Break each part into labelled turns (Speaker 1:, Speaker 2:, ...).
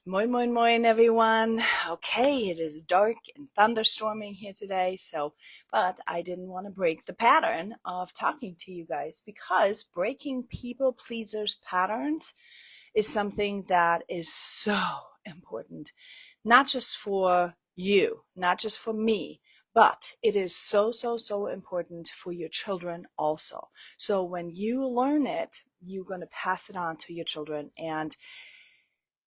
Speaker 1: Moin, moin, moin, everyone. Okay, it is dark and thunderstorming here today, but I didn't want to break the pattern of talking to you guys because breaking people pleasers patterns is something that is so important, not just for you, not just for me, but it is so important for your children also. So when you learn it, you're going to pass it on to your children. And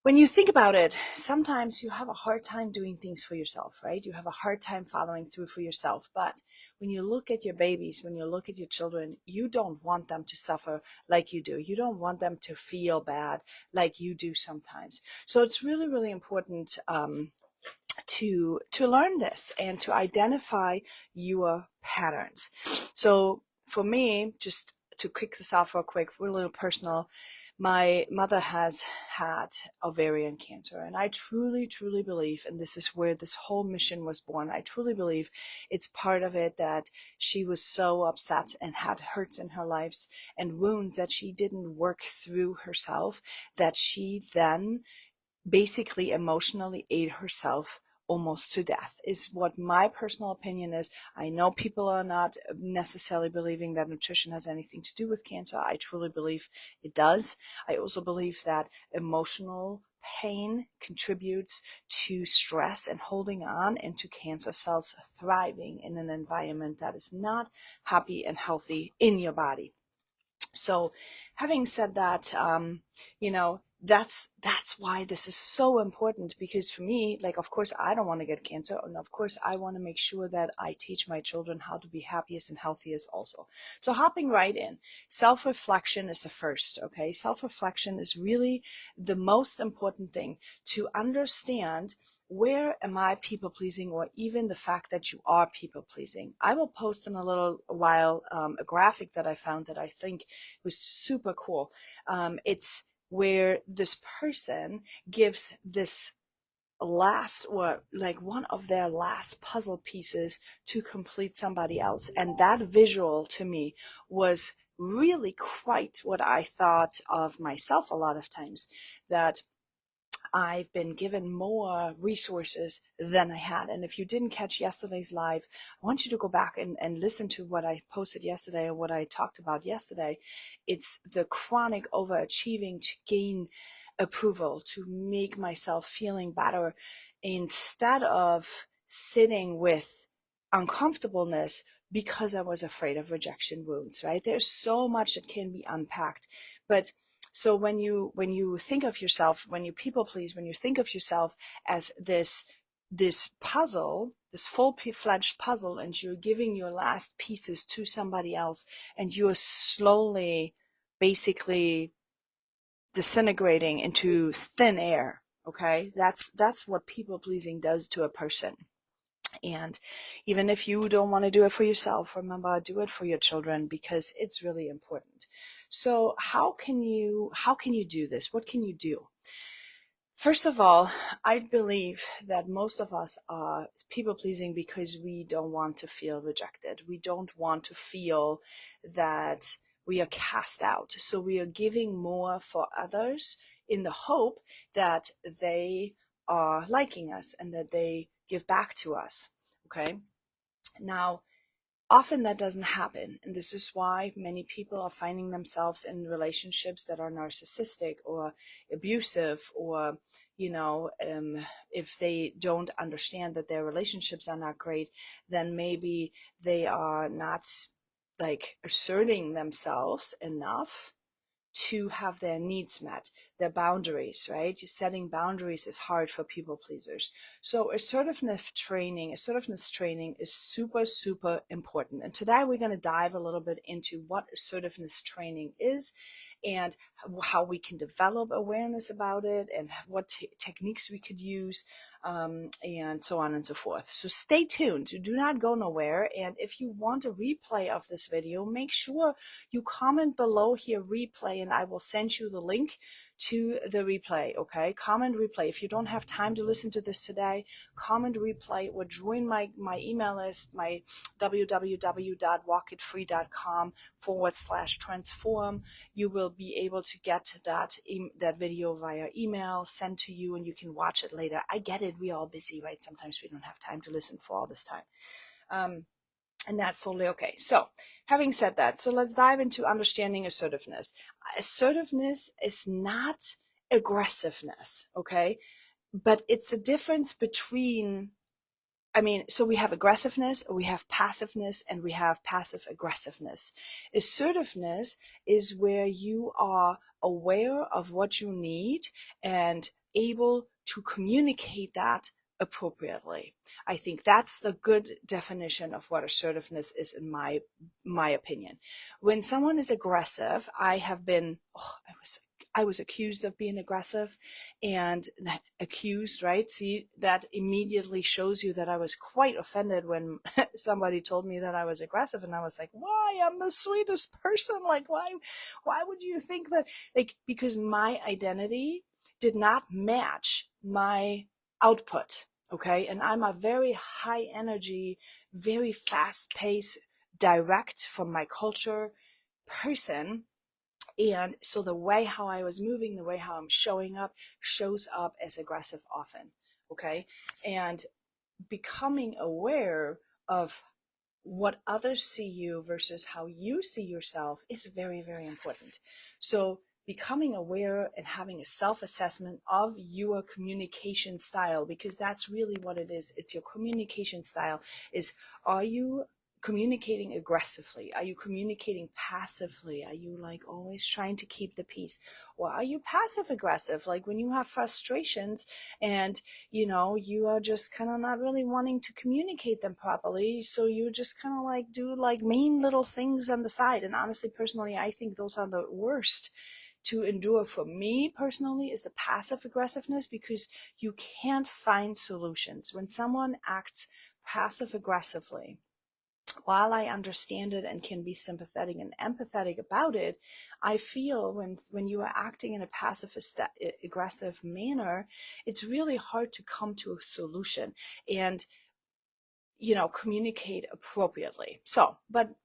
Speaker 1: when you think about it, sometimes you have a hard time doing things for yourself, right? You have a hard time following through for yourself. But when you look at your babies, when you look at your children, you don't want them to suffer like you do. You don't want them to feel bad like you do sometimes. So it's really important to learn this and to identify your patterns. So for me, just to kick this off real quick, we're a little personal. My mother has had ovarian cancer, and I truly believe, and this is where this whole mission was born, I truly believe it's part of it that she was so upset and had hurts in her lives and wounds that she didn't work through herself, that she then basically emotionally ate herself almost to death, is what my personal opinion is. I know people are not necessarily believing that nutrition has anything to do with cancer. I truly believe it does. I also believe that emotional pain contributes to stress and holding on, and to cancer cells thriving in an environment that is not happy and healthy in your body. So having said that, that's why this is so important, because for me, like, of course, I don't want to get cancer. And of course, I want to make sure that I teach my children how to be happiest and healthiest also. So hopping right in, self-reflection is the first, okay? Self-reflection is really the most important thing to understand. Where am I people pleasing, or even the fact that you are people pleasing? I will post in a little while a graphic that I found that I think was super cool. It's where this person gives this last, or like one of their last puzzle pieces to complete somebody else. And that visual to me was really quite what I thought of myself a lot of times, that I've been given more resources than I had. And if you didn't catch yesterday's live, I want you to go back and listen to what I posted yesterday and what I talked about yesterday. It's the chronic overachieving to gain approval, to make myself feeling better, instead of sitting with uncomfortableness because I was afraid of rejection wounds, right? There's so much that can be unpacked. But so when you think of yourself, when you people please, when you think of yourself as this puzzle, this full-fledged puzzle, and you're giving your last pieces to somebody else, and you're slowly basically disintegrating into thin air, okay? That's what people pleasing does to a person. And even if you don't want to do it for yourself, remember, do it for your children, because it's really important. So how can you do this? What can you do? First of all, I believe that most of us are people pleasing because we don't want to feel rejected. We don't want to feel that we are cast out. So we are giving more for others in the hope that they are liking us and that they give back to us. Okay. Now, often that doesn't happen, and this is why many people are finding themselves in relationships that are narcissistic or abusive, or if they don't understand that their relationships are not great, then maybe they are not like asserting themselves enough to have their needs met, their boundaries, right? Setting boundaries is hard for people pleasers. So assertiveness training is super important. And today we're going to dive a little bit into what assertiveness training is, and how we can develop awareness about it, and what techniques we could use, and so on and so forth. So stay tuned. Do not go nowhere. And if you want a replay of this video, make sure you comment below here, replay, and I will send you the link to the replay, okay? Comment replay. If you don't have time to listen to this today, comment replay or join my email list, my www.walkitfree.com/transform. You will be able to get that video via email sent to you, and you can watch it later. I get it. We're all busy, right? Sometimes we don't have time to listen for all this time. And that's totally okay. So having said that, so let's dive into understanding assertiveness. Assertiveness is not aggressiveness, okay? But it's a difference between, so we have aggressiveness, we have passiveness, and we have passive aggressiveness. Assertiveness is where you are aware of what you need and able to communicate that appropriately. I think that's the good definition of what assertiveness is in my opinion. When someone is aggressive, I was accused of being aggressive, and accused, right? See, that immediately shows you that I was quite offended when somebody told me that I was aggressive, and I was like, why? I'm the sweetest person. Like, why would you think that? Like, because my identity did not match my output. Okay. And I'm a very high energy, very fast paced, direct from my culture person. And so the way how I was moving, the way how I'm showing up, shows up as aggressive often. Okay. And becoming aware of what others see you versus how you see yourself is very, very important. So becoming aware and having a self-assessment of your communication style, because that's really what it is. It's your communication style. Are you communicating aggressively? Are you communicating passively? Are you like always trying to keep the peace? Or are you passive aggressive? Like when you have frustrations and you are just kind of not really wanting to communicate them properly. So you just kind of like do like mean little things on the side. And honestly, personally, I think those are the worst to endure. For me personally is the passive aggressiveness, because you can't find solutions. When someone acts passive aggressively, while I understand it and can be sympathetic and empathetic about it, I feel when you are acting in a passive aggressive manner, it's really hard to come to a solution and communicate appropriately. So, but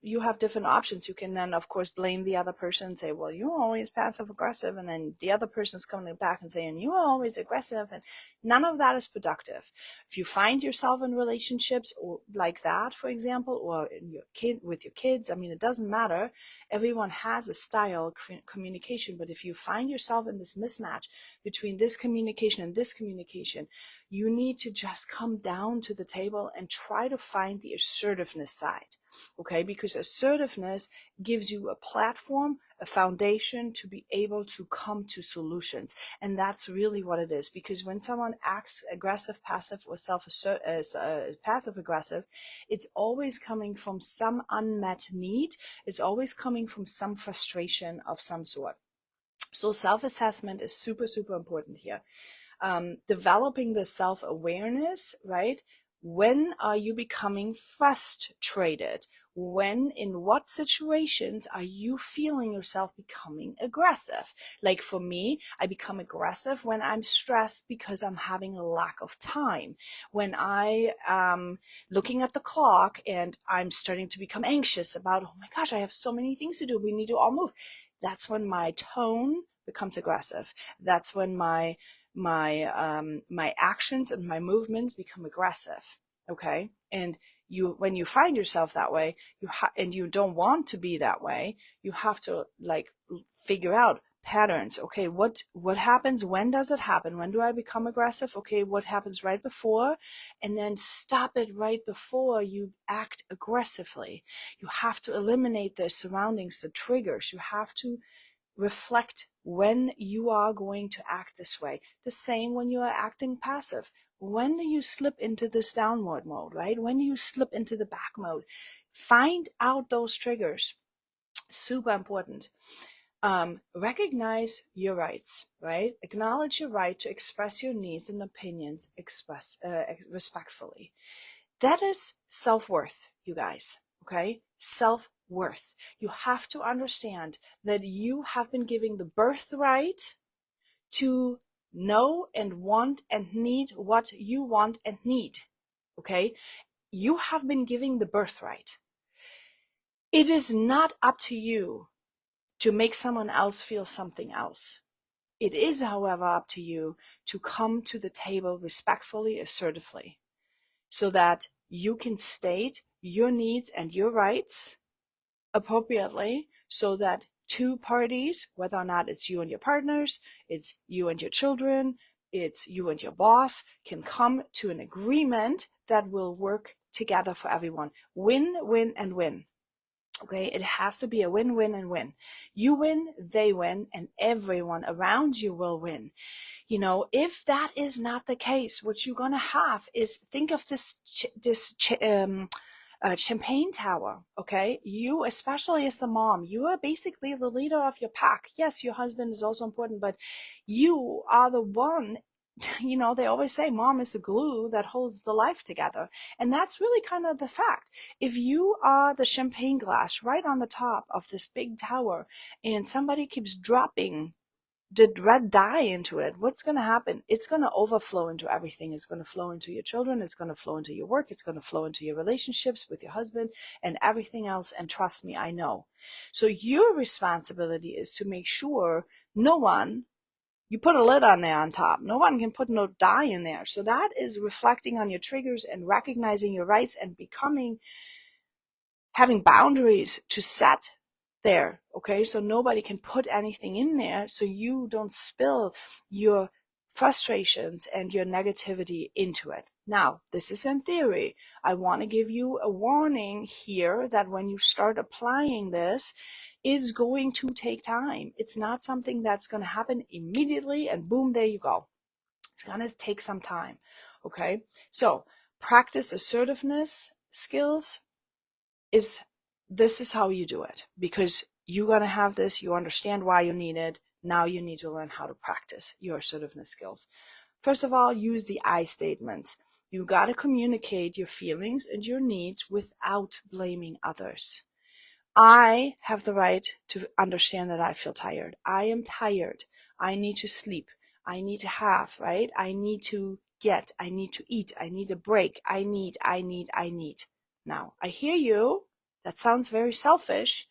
Speaker 1: you have different options. You can then, of course, blame the other person and say, well, you're always passive aggressive. And then the other person's coming back and saying, you're always aggressive. And none of that is productive. If you find yourself in relationships or like that, for example, or with your kids, it doesn't matter. Everyone has a style of communication. But if you find yourself in this mismatch between this communication and this communication, you need to just come down to the table and try to find the assertiveness side, okay? Because assertiveness gives you a platform, a foundation to be able to come to solutions. And that's really what it is. Because when someone acts aggressive, passive, or passive aggressive, it's always coming from some unmet need. It's always coming from some frustration of some sort. So self-assessment is super, super important here. Developing the self-awareness, right? When are you becoming frustrated? In what situations are you feeling yourself becoming aggressive? Like for me, I become aggressive when I'm stressed because I'm having a lack of time. When I am looking at the clock and I'm starting to become anxious about, oh my gosh, I have so many things to do. We need to all move. That's when my tone becomes aggressive. That's when my actions and my movements become aggressive. Okay. And when you find yourself that way, and you don't want to be that way, you have to like figure out patterns. Okay. What happens? When does it happen? When do I become aggressive? Okay. What happens right before? And then stop it right before you act aggressively. You have to eliminate the surroundings, the triggers. You have to reflect when you are going to act this way. The same when you are acting passive. When do you slip into this downward mode, right? When do you slip into the back mode? Find out those triggers. Super important. Recognize your rights, right? Acknowledge your right to express your needs and opinions respectfully. That is self-worth, you guys, okay? worth. You have to understand that you have been given the birthright to know and want and need what you want and need. Okay? You have been given the birthright. It is not up to you to make someone else feel something else. It is, however, up to you to come to the table respectfully, assertively, so that you can state your needs and your rights appropriately, so that two parties, whether or not it's you and your partners, it's you and your children, it's you and your boss, can come to an agreement that will work together for everyone. Win, win, and win. Okay, it has to be a win, win, and win. You win, they win, and everyone around you will win. You know, if that is not the case, what you're gonna have is, think of this champagne tower. Okay, you, especially as the mom, you are basically the leader of your pack. Yes, your husband is also important, but you are the one. You know, they always say mom is the glue that holds the life together. And that's really kind of the fact. If you are the champagne glass right on the top of this big tower and somebody keeps dropping the red dye into it, what's going to happen? It's going to overflow into everything. It's going to flow into your children. It's going to flow into your work. It's going to flow into your relationships with your husband and everything else. And trust me, I know. So your responsibility is to make sure you put a lid on there on top. No one can put no dye in there. So that is reflecting on your triggers and recognizing your rights and having boundaries to set there. Okay, so nobody can put anything in there, so you don't spill your frustrations and your negativity into it. Now, this is in theory. I want to give you a warning here that when you start applying this, it's going to take time. It's not something that's going to happen immediately and boom, there you go. It's going to take some time. Okay, so practice assertiveness skills. This is how you do it, because you're going to have this, you understand why you need it. Now you need to learn how to practice your assertiveness skills. First of all, use the I statements. You got to communicate your feelings and your needs without blaming others. I have the right to understand that I feel tired. I am tired. I need to sleep. I need to have, right? I need to eat. I need a break. I need. Now, I hear you. That sounds very selfish,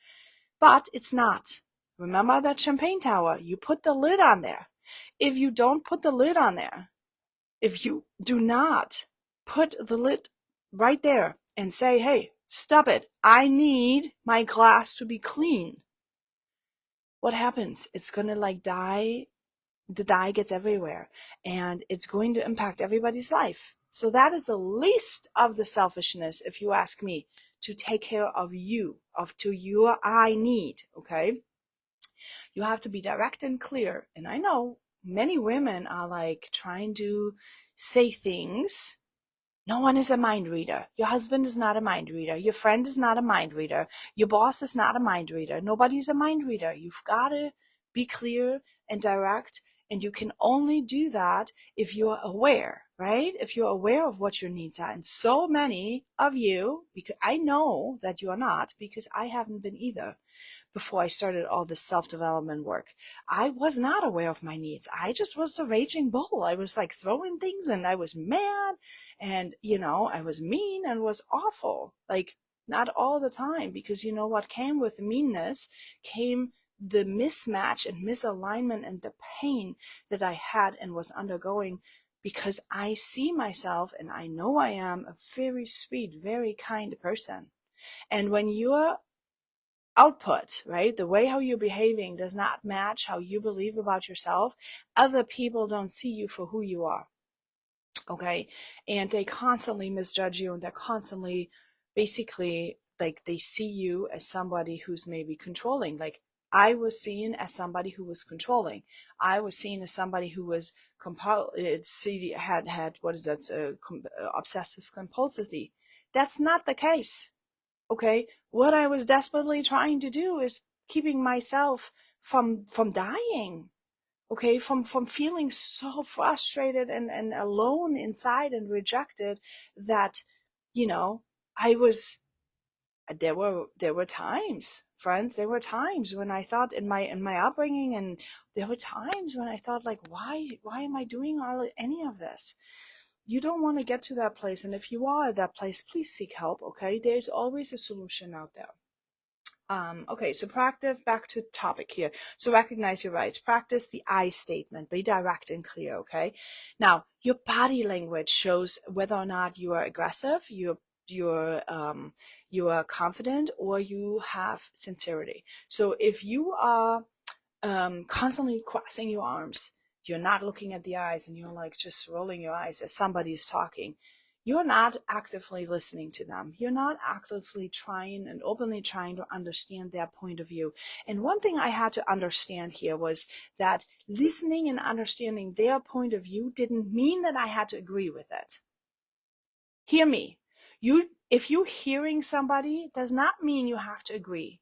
Speaker 1: but it's not. Remember that champagne tower? You put the lid on there. If you don't put the lid on there, if you do not put the lid right there and say, hey, stop it, I need my glass to be clean, what happens? It's going to like dye. The dye gets everywhere and it's going to impact everybody's life. So that is the least of the selfishness, if you ask me, to take care of you, to your I need. Okay, you have to be direct and clear. And I know many women are like trying to say things. No one is a mind reader. Your husband is not a mind reader. Your friend is not a mind reader. Your boss is not a mind reader. Nobody's a mind reader. You've got to be clear and direct. And you can only do that if you're aware, right? If you're aware of what your needs are. And so many of you, because I know that you are not, because I haven't been either before I started all this self-development work. I was not aware of my needs. I just was a raging bull. I was like throwing things and I was mad and, I was mean and was awful. Like, not all the time, because what came with meanness came the mismatch and misalignment and the pain that I had and was undergoing, because I see myself and I know I am a very sweet, very kind person. And when you're output, right? The way how you're behaving does not match how you believe about yourself. Other people don't see you for who you are. Okay. And they constantly misjudge you, and they're constantly basically like they see you as somebody who's maybe controlling. Like I was seen as somebody who was controlling. I was seen as somebody who was had what is that? Obsessive compulsivity. That's not the case. Okay, what I was desperately trying to do is keeping myself from dying. Okay, from feeling so frustrated and alone inside and rejected that, I was There were times, friends, there were times when I thought in my upbringing, and there were times when I thought, like, why am I doing any of this? You don't want to get to that place, and if you are at that place, please seek help. Okay, there's always a solution out there. Okay, so practice, back to topic here. So recognize your rights. Practice the I statement. Be direct and clear, okay? Now, your body language shows whether or not you are aggressive, you are confident, or you have sincerity. So if you are constantly crossing your arms, you're not looking at the eyes, and you're like just rolling your eyes as somebody is talking, you're not actively listening to them. You're not actively trying and openly trying to understand their point of view. And one thing I had to understand here was that listening and understanding their point of view didn't mean that I had to agree with it. Hear me. If you're hearing somebody, does not mean you have to agree.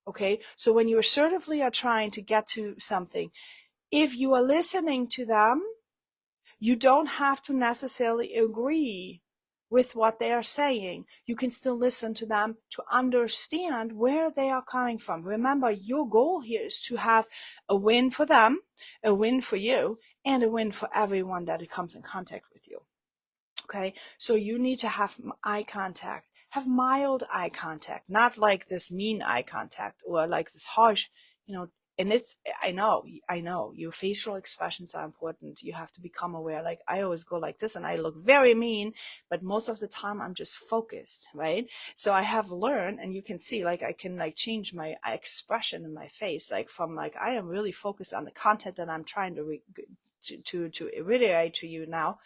Speaker 1: Okay, so when you assertively are trying to get to something, if you are listening to them, you don't have to necessarily agree with what they are saying. You can still listen to them to understand where they are coming from. Remember, your goal here is to have a win for them, a win for you, and a win for everyone that comes in contact with you. Okay, so you need to have eye contact. Have mild eye contact, not like this mean eye contact or like this harsh, and I know, your facial expressions are important. You have to become aware. Like, I always go like this and I look very mean, but most of the time I'm just focused, right? So I have learned, and you can see, like, I can like change my expression in my face, like from like, I am really focused on the content that I'm trying to reiterate to you now,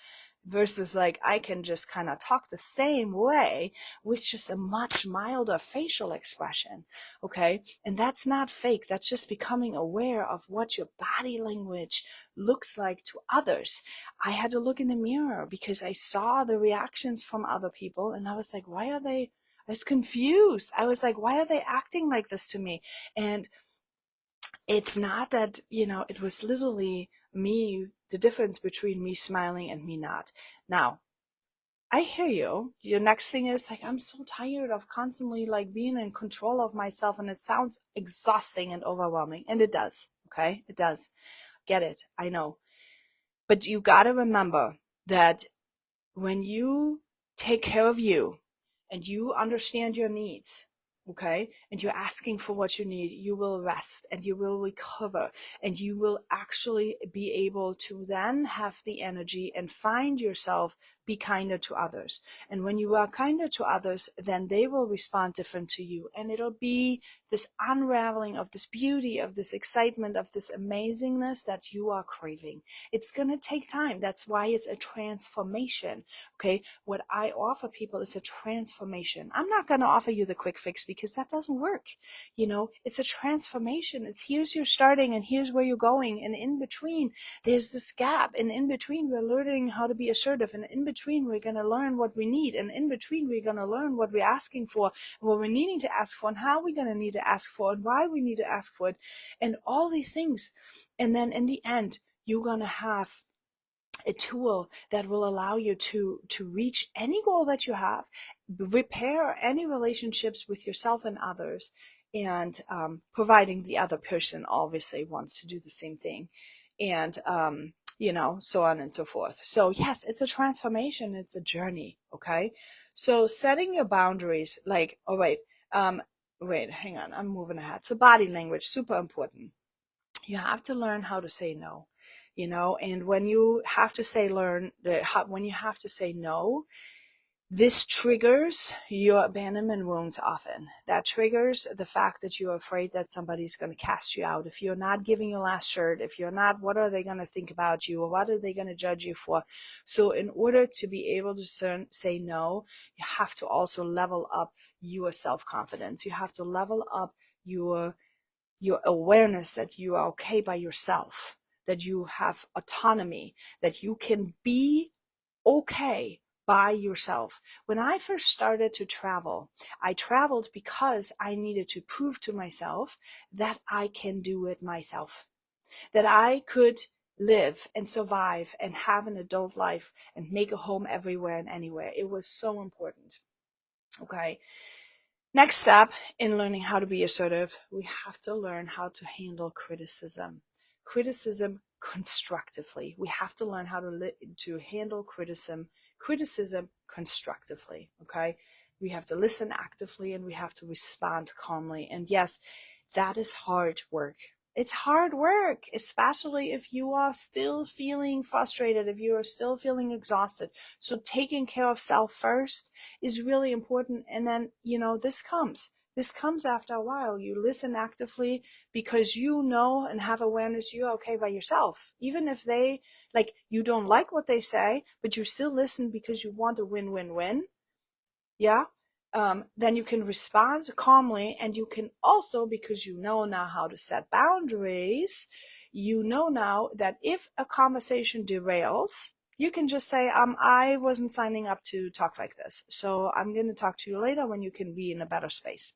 Speaker 1: versus like I can just kind of talk the same way with just a much milder facial expression. Okay, and that's not fake. That's just becoming aware of what your body language looks like to others. I had to look in the mirror because I saw the reactions from other people, and I was like, I was confused. I was like, why are they acting like this to me? And it's not that, it was literally me, the difference between me smiling and me not. Now, I hear you. Your next thing is like, I'm so tired of constantly like being in control of myself, and it sounds exhausting and overwhelming. And it does. Okay. It does. Get it. I know. But you got to remember that when you take care of you and you understand your needs, okay, and you're asking for what you need, you will rest and you will recover, and you will actually be able to then have the energy and find yourself be kinder to others. And when you are kinder to others, then they will respond different to you, and it'll be this unraveling of this beauty, of this excitement, of this amazingness that you are craving. It's going to take time. That's why it's a transformation. Okay, what I offer people is a transformation. I'm not going to offer you the quick fix because that doesn't work. It's a transformation. It's here's your starting and here's where you're going. And in between, there's this gap. And in between, we're learning how to be assertive. And in between, we're going to learn what we need. And in between, we're going to learn what we're asking for, and what we're needing to ask for, and how we're going to need to ask for, and why we need to ask for it, and all these things. And then in the end, you're going to have a tool that will allow you to reach any goal that you have, repair any relationships with yourself and others, and providing the other person obviously wants to do the same thing, and so on and so forth. So yes, it's a transformation. It's a journey. Okay, so setting your boundaries, like, oh wait, hang on, I'm moving ahead. So body language, super important. You have to learn how to say no, and when you have to say no, this triggers your abandonment wounds often. That triggers the fact that you're afraid that somebody's going to cast you out. If you're not giving your last shirt, if you're not, what are they going to think about you, or what are they going to judge you for? So in order to be able to say no, you have to also level up your self-confidence. You have to level up your awareness that you are okay by yourself, that you have autonomy, that you can be okay by yourself. When I first started to travel, I traveled because I needed to prove to myself that I can do it myself, that I could live and survive and have an adult life and make a home everywhere and anywhere. It was so important. Okay. Next step in learning how to be assertive, we have to learn how to handle criticism. Criticism constructively. We have to learn how to handle criticism constructively, okay? We have to listen actively and we have to respond calmly. And yes, that is hard work. It's hard work, especially if you are still feeling frustrated, if you are still feeling exhausted. So taking care of self first is really important. And then, this comes after a while. You listen actively because you know and have awareness you're okay by yourself. Even if you don't like what they say, but you still listen because you want a win-win-win. Yeah. Then you can respond calmly, and you can also, because you know now how to set boundaries, you know now that if a conversation derails, you can just say, I wasn't signing up to talk like this, so I'm going to talk to you later when you can be in a better space.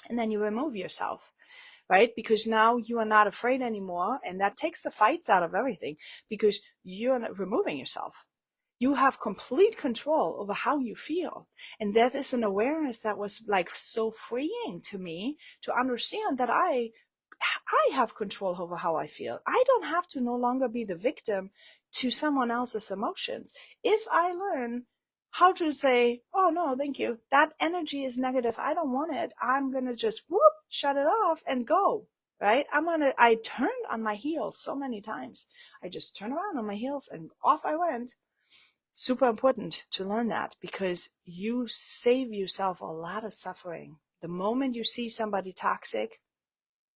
Speaker 1: And then you remove yourself, right? Because now you are not afraid anymore, and that takes the fights out of everything because you're not removing yourself. You have complete control over how you feel. And that is an awareness that was so freeing to me to understand that I have control over how I feel. I don't have to no longer be the victim to someone else's emotions. If I learn how to say, oh no, thank you, that energy is negative, I don't want it, I'm going to just shut it off and go. Right? I turned on my heels so many times. I just turned around on my heels and off I went. Super important to learn that because you save yourself a lot of suffering. The moment you see somebody toxic,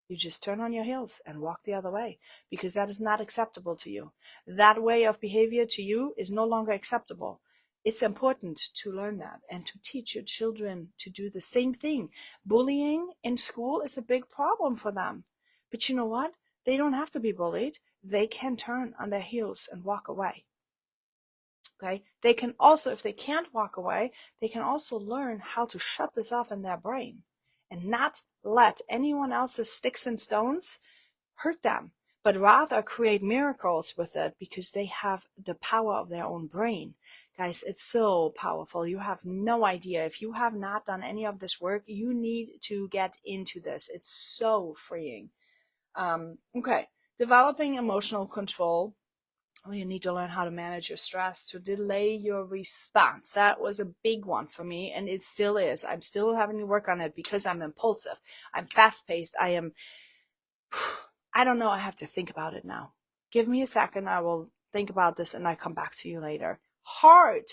Speaker 1: you just turn on your heels and walk the other way because that is not acceptable to you. That way of behavior to you is no longer acceptable. It's important to learn that and to teach your children to do the same thing. Bullying in school is a big problem for them. But you know what? They don't have to be bullied. They can turn on their heels and walk away. Okay, they can also, if they can't walk away, they can also learn how to shut this off in their brain and not let anyone else's sticks and stones hurt them, but rather create miracles with it because they have the power of their own brain. Guys, it's so powerful. You have no idea. If you have not done any of this work, you need to get into this. It's so freeing. Okay, developing emotional control. Oh, you need to learn how to manage your stress, to delay your response. That was a big one for me, and it still is. I'm still having to work on it because I'm impulsive. I'm fast-paced. I don't know. I have to think about it now. Give me a second. I will think about this, and I come back to you later. Hard.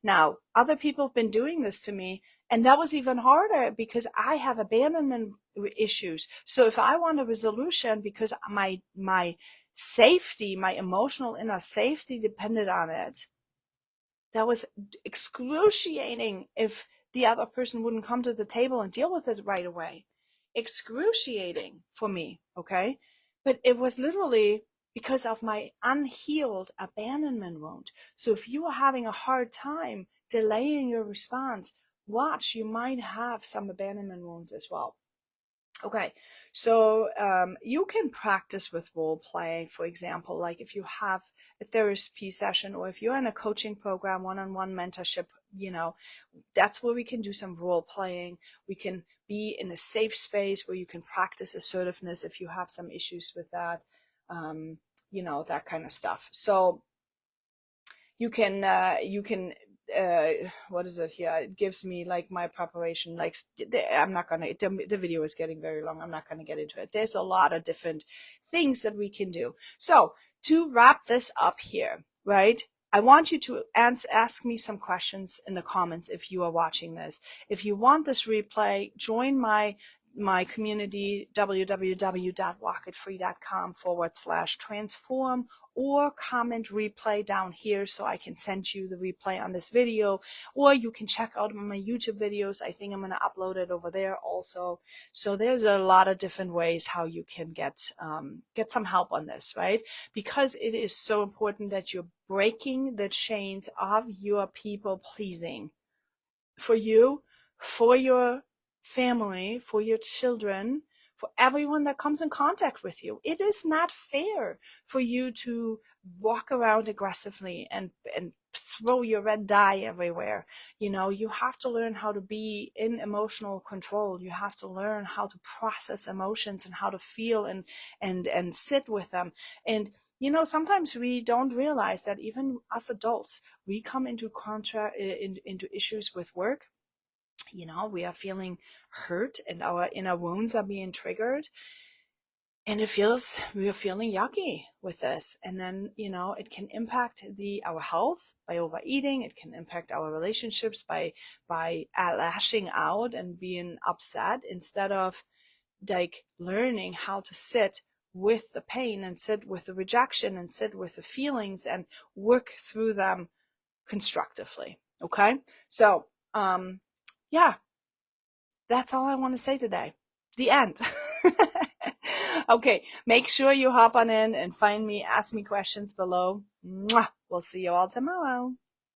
Speaker 1: Now, other people have been doing this to me, and that was even harder because I have abandonment issues. So if I want a resolution because my safety, my emotional inner safety depended on it, that was excruciating if the other person wouldn't come to the table and deal with it right away. Excruciating for me, okay? But it was literally because of my unhealed abandonment wound. So if you are having a hard time delaying your response, watch, you might have some abandonment wounds as well. Okay, so you can practice with role play, for example, like if you have a therapy session or if you're in a coaching program, one-on-one mentorship, that's where we can do some role playing. We can be in a safe space where you can practice assertiveness if you have some issues with that, that kind of stuff. So you can what is it here? It gives me my preparation, I'm not gonna, the video is getting very long. I'm not gonna get into it. There's a lot of different things that we can do. So to wrap this up here, right? I want you to ask me some questions in the comments if you are watching this. If you want this replay, join my community, www.walkitfree.com/transform, or comment replay down here so I can send you the replay on this video, or you can check out my YouTube videos. I think I'm going to upload it over there also. So there's a lot of different ways how you can get some help on this, right? Because it is so important that you're breaking the chains of your people pleasing for you, for your family, for your children, for everyone that comes in contact with you. It is not fair for you to walk around aggressively and throw your red dye everywhere. You have to learn how to be in emotional control. You have to learn how to process emotions and how to feel and sit with them. And sometimes we don't realize that even as adults, we come into issues with work. We are feeling hurt and our inner wounds are being triggered. And we are feeling yucky with this. And then, it can impact our health by overeating. It can impact our relationships by lashing out and being upset, instead of like learning how to sit with the pain and sit with the rejection and sit with the feelings and work through them constructively. Okay. So, yeah, that's all I want to say today. The end. Okay, make sure you hop on in and find me, ask me questions below. Mwah! We'll see you all tomorrow.